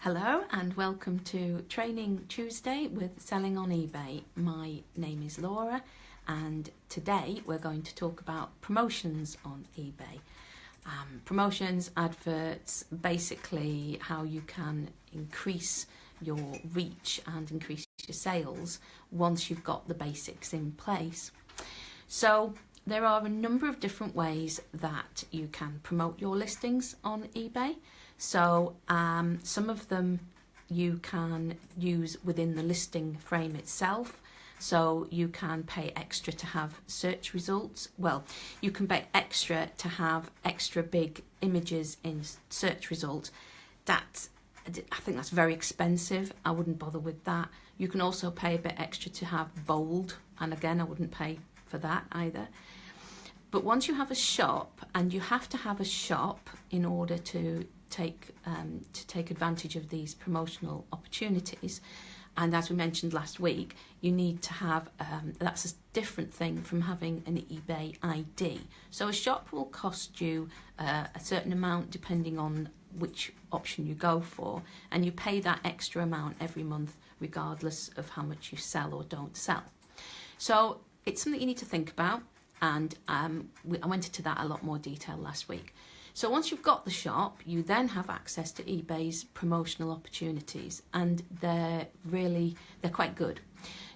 Hello and welcome to Training Tuesday with Selling on eBay. My name is Laura and today we're going to talk about promotions on eBay. Promotions, adverts, basically how you can increase your reach and increase your sales once you've got the basics in place. So there are a number of different ways that you can promote your listings on eBay. So some of them you can use within the listing frame itself. So you can pay extra to have search results. Well, you can pay extra to have extra big images in search results. I think that's very expensive. I wouldn't bother with that. You can also pay a bit extra to have bold, and again, I wouldn't pay for that either. But once you have a shop, and you have to have a shop in order to take advantage of these promotional opportunities, and as we mentioned last week, you need to have that's a different thing from having an eBay ID. So a shop will cost you a certain amount depending on which option you go for, and you pay that extra amount every month regardless of how much you sell or don't sell. So it's something you need to think about, and I went into that a lot more detail last week. So once you've got the shop, you then have access to eBay's promotional opportunities, and they're quite good.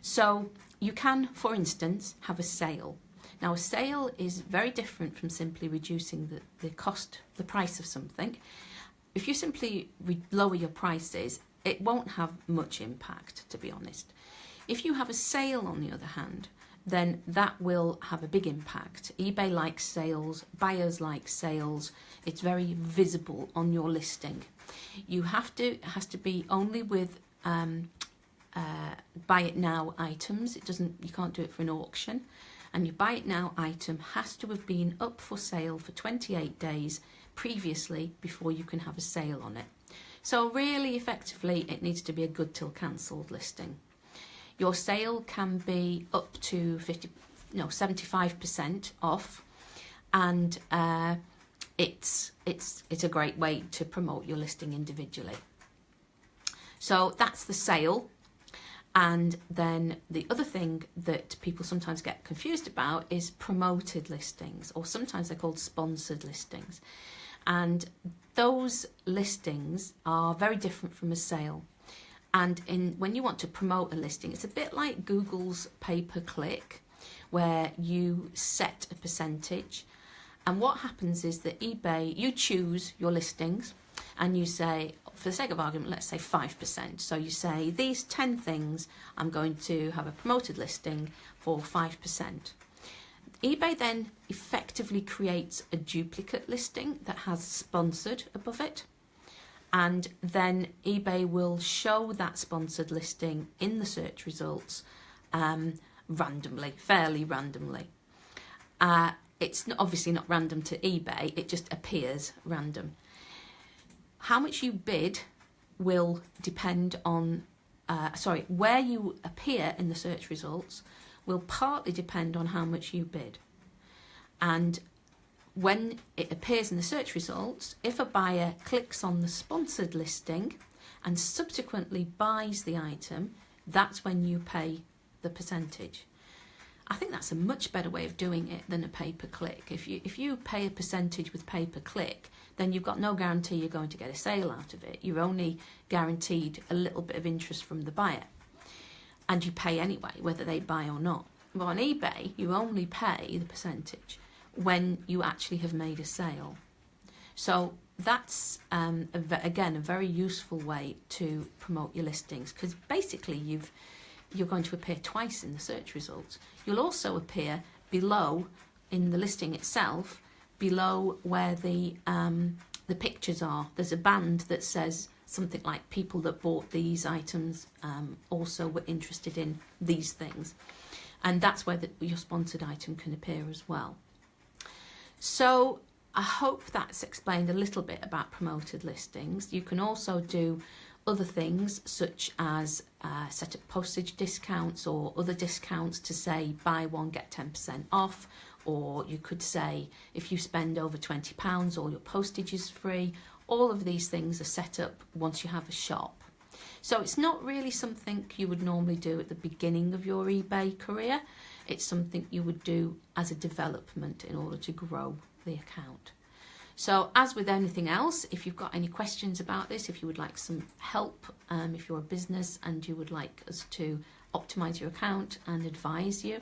So you can, for instance, have a sale. Now a sale is very different from simply reducing the price of something. If you simply lower your prices, it won't have much impact, to be honest. If you have a sale, on the other hand, then that will have a big impact. eBay likes sales, buyers like sales. It's very visible on your listing. It has to be only with buy it now items. You can't do it for an auction. And your buy it now item has to have been up for sale for 28 days previously before you can have a sale on it. So really effectively, it needs to be a good till cancelled listing. Your sale can be up to 75% off, and it's a great way to promote your listing individually. So that's the sale. And then the other thing that people sometimes get confused about is promoted listings, or sometimes they're called sponsored listings. And those listings are very different from a sale. And when you want to promote a listing, it's a bit like Google's pay-per-click, where you set a percentage. And what happens is that eBay, you choose your listings and you say, for the sake of argument, let's say 5%. So you say, these 10 things, I'm going to have a promoted listing for 5%. eBay then effectively creates a duplicate listing that has sponsored above it. And then eBay will show that sponsored listing in the search results fairly randomly. It's obviously not random to eBay, it just appears random. How much you bid will depend on, where you appear in the search results will partly depend on how much you bid. And when it appears in the search results, if a buyer clicks on the sponsored listing and subsequently buys the item, that's when you pay the percentage. I think that's a much better way of doing it than a pay-per-click. If you pay a percentage with pay-per-click, then you've got no guarantee you're going to get a sale out of it. You're only guaranteed a little bit of interest from the buyer. And you pay anyway, whether they buy or not. But on eBay, you only pay the percentage when you actually have made a sale. So that's, again, a very useful way to promote your listings, because basically you're going to appear twice in the search results. You'll also appear below in the listing itself, below where the pictures are. There's a band that says something like people that bought these items also were interested in these things. And that's where your sponsored item can appear as well. So I hope that's explained a little bit about promoted listings. You can also do other things such as set up postage discounts or other discounts to say buy one get 10% off, or you could say if you spend over £20 all your postage is free, All of these things are set up once you have a shop. So it's not really something you would normally do at the beginning of your eBay career. It's something you would do as a development in order to grow the account. So as with anything else, if you've got any questions about this, if you would like some help, if you're a business and you would like us to optimize your account and advise you,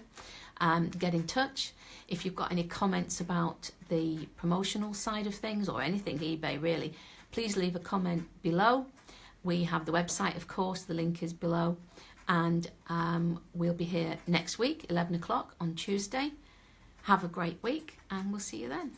get in touch. If you've got any comments about the promotional side of things or anything eBay really, please leave a comment below. We have the website, of course, the link is below, and we'll be here next week, 11 o'clock on Tuesday. Have a great week, and we'll see you then.